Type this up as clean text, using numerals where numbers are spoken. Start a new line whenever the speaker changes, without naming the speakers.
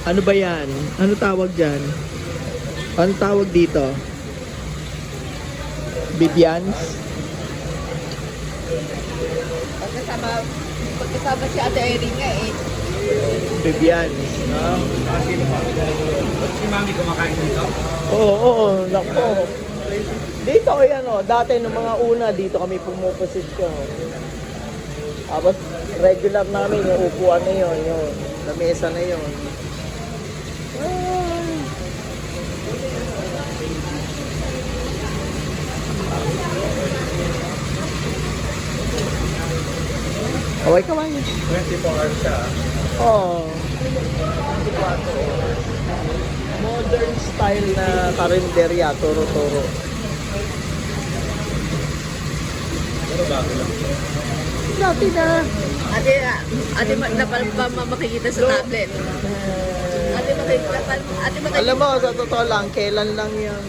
Ano ba yan? Ano tawag dyan? Ano tawag dito? Bibians?
Pagkasama si Ate Irene nga eh.
Bibians. No?
Si Mami kumakain dito?
Oo, oo. Nako. Dito yan o. Dati nung mga una, dito kami pumuposisyon. Tapos regular namin yung upuan na yun. Yung lamesa na yun. Kaway kaway.
24 hours siya.
Oh. Modern style na karinderya, toro-toro.
Pero bago lang.
Dati na.
Ate makikita sa tablet. Ate makikita.
Alam mo, sa totoo lang, kailan lang yung